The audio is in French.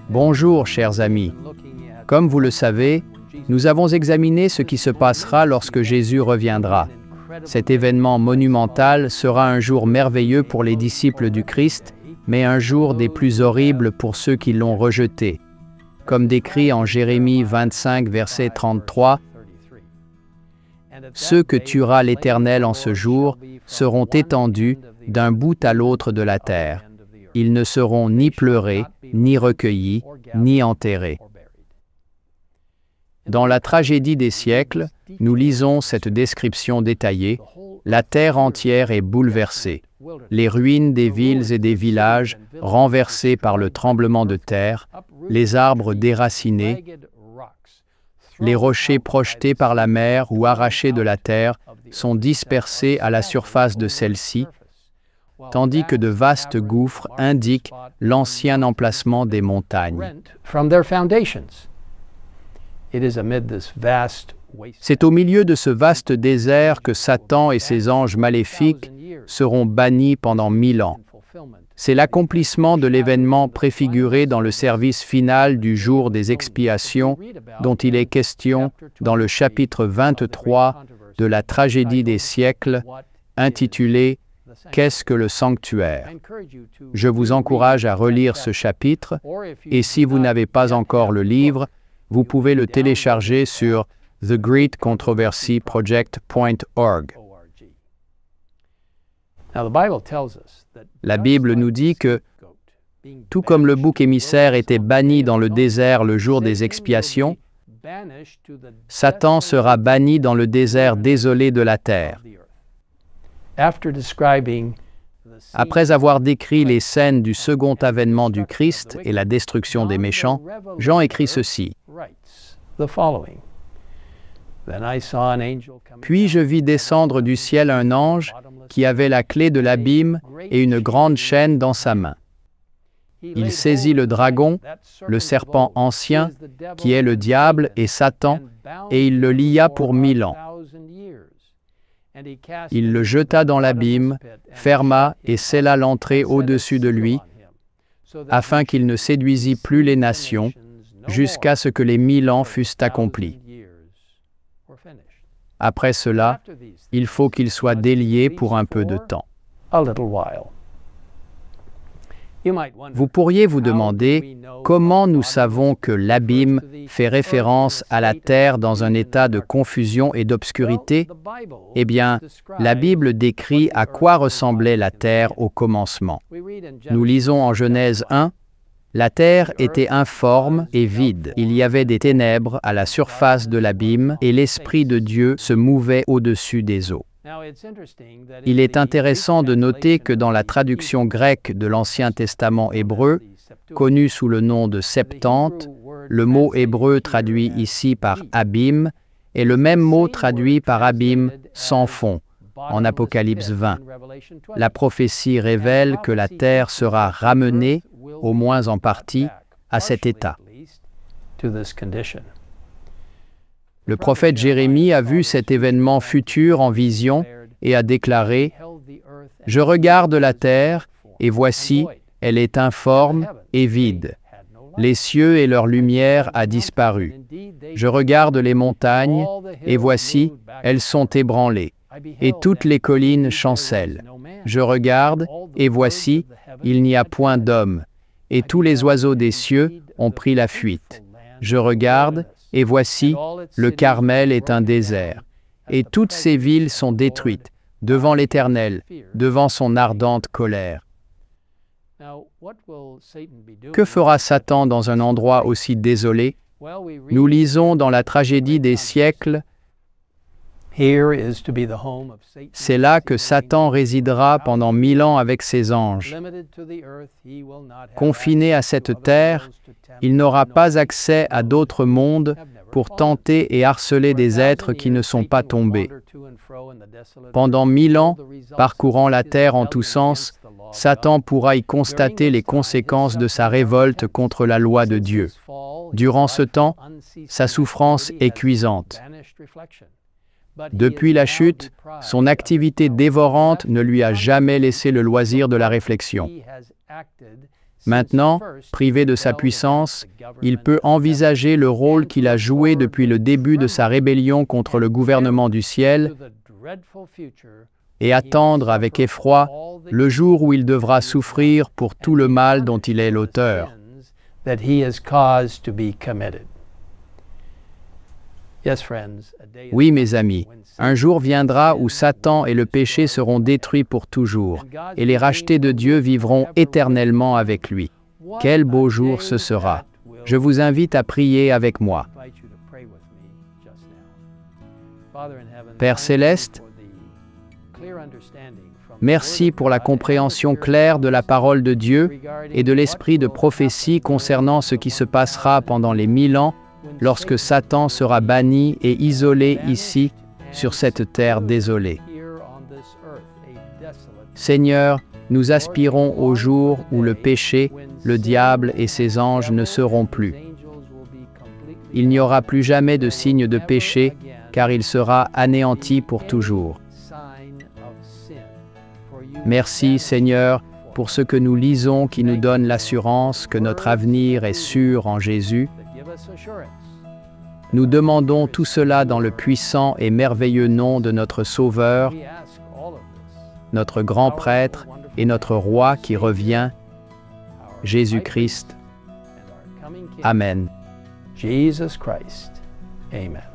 Bonjour, chers amis. Comme vous le savez, nous avons examiné ce qui se passera lorsque Jésus reviendra. Cet événement monumental sera un jour merveilleux pour les disciples du Christ, mais un jour des plus horribles pour ceux qui l'ont rejeté. Comme décrit en Jérémie 25, verset 33, « Ceux que tuera l'Éternel en ce jour seront étendus d'un bout à l'autre de la terre. Ils ne seront ni pleurés, ni recueillis, ni enterrés. » Dans la tragédie des siècles, nous lisons cette description détaillée. La terre entière est bouleversée. Les ruines des villes et des villages renversés par le tremblement de terre, les arbres déracinés, les rochers projetés par la mer ou arrachés de la terre sont dispersés à la surface de celle-ci, tandis que de vastes gouffres indiquent l'ancien emplacement des montagnes. C'est au milieu de ce vaste désert que Satan et ses anges maléfiques seront bannis pendant 1000 ans. C'est l'accomplissement de l'événement préfiguré dans le service final du jour des expiations dont il est question dans le chapitre 23 de la tragédie des siècles, intitulé « Qu'est-ce que le sanctuaire ?» Je vous encourage à relire ce chapitre, et si vous n'avez pas encore le livre, vous pouvez le télécharger sur thegreatcontroversyproject.org. La Bible nous dit que, tout comme le bouc émissaire était banni dans le désert le jour des expiations, Satan sera banni dans le désert désolé de la terre. Après avoir décrit les scènes du second avènement du Christ et la destruction des méchants, Jean écrit ceci. Puis je vis descendre du ciel un ange qui avait la clé de l'abîme et une grande chaîne dans sa main. Il saisit le dragon, le serpent ancien, qui est le diable et Satan, et il le lia pour 1000 ans. Il le jeta dans l'abîme, ferma et scella l'entrée au-dessus de lui, afin qu'il ne séduisît plus les nations, jusqu'à ce que les 1000 ans fussent accomplis. Après cela, il faut qu'il soit délié pour un peu de temps. Vous pourriez vous demander comment nous savons que l'abîme fait référence à la terre dans un état de confusion et d'obscurité? Eh bien, la Bible décrit à quoi ressemblait la terre au commencement. Nous lisons en Genèse 1, « La terre était informe et vide. Il y avait des ténèbres à la surface de l'abîme et l'Esprit de Dieu se mouvait au-dessus des eaux. » Il est intéressant de noter que dans la traduction grecque de l'Ancien Testament hébreu, connu sous le nom de Septante, le mot hébreu traduit ici par « abîme » est le même mot traduit par « abîme » sans fond, en Apocalypse 20. La prophétie révèle que la terre sera ramenée, au moins en partie, à cet état. Le prophète Jérémie a vu cet événement futur en vision et a déclaré « Je regarde la terre, et voici, elle est informe et vide. Les cieux et leur lumière a disparu. Je regarde les montagnes, et voici, elles sont ébranlées, et toutes les collines chancellent. Je regarde, et voici, il n'y a point d'homme, et tous les oiseaux des cieux ont pris la fuite. Je regarde, et voici, le Carmel est un désert, et toutes ces villes sont détruites, devant l'Éternel, devant son ardente colère. » Que fera Satan dans un endroit aussi désolé? Nous lisons dans la tragédie des siècles, « C'est là que Satan résidera pendant 1000 ans avec ses anges. Confiné à cette terre, il n'aura pas accès à d'autres mondes pour tenter et harceler des êtres qui ne sont pas tombés. Pendant 1000 ans, parcourant la terre en tous sens, Satan pourra y constater les conséquences de sa révolte contre la loi de Dieu. Durant ce temps, sa souffrance est cuisante. Depuis la chute, son activité dévorante ne lui a jamais laissé le loisir de la réflexion. Maintenant, privé de sa puissance, il peut envisager le rôle qu'il a joué depuis le début de sa rébellion contre le gouvernement du ciel et attendre avec effroi le jour où il devra souffrir pour tout le mal dont il est l'auteur. Oui, mes amis, un jour viendra où Satan et le péché seront détruits pour toujours, et les rachetés de Dieu vivront éternellement avec lui. Quel beau jour ce sera! Je vous invite à prier avec moi. Père céleste, merci pour la compréhension claire de la parole de Dieu et de l'esprit de prophétie concernant ce qui se passera pendant les 1000 ans lorsque Satan sera banni et isolé ici, sur cette terre désolée. Seigneur, nous aspirons au jour où le péché, le diable et ses anges ne seront plus. Il n'y aura plus jamais de signe de péché, car il sera anéanti pour toujours. Merci, Seigneur, pour ce que nous lisons qui nous donne l'assurance que notre avenir est sûr en Jésus. Nous demandons tout cela dans le puissant et merveilleux nom de notre Sauveur, notre grand prêtre et notre Roi qui revient, Jésus-Christ. Amen. Jesus Christ. Amen.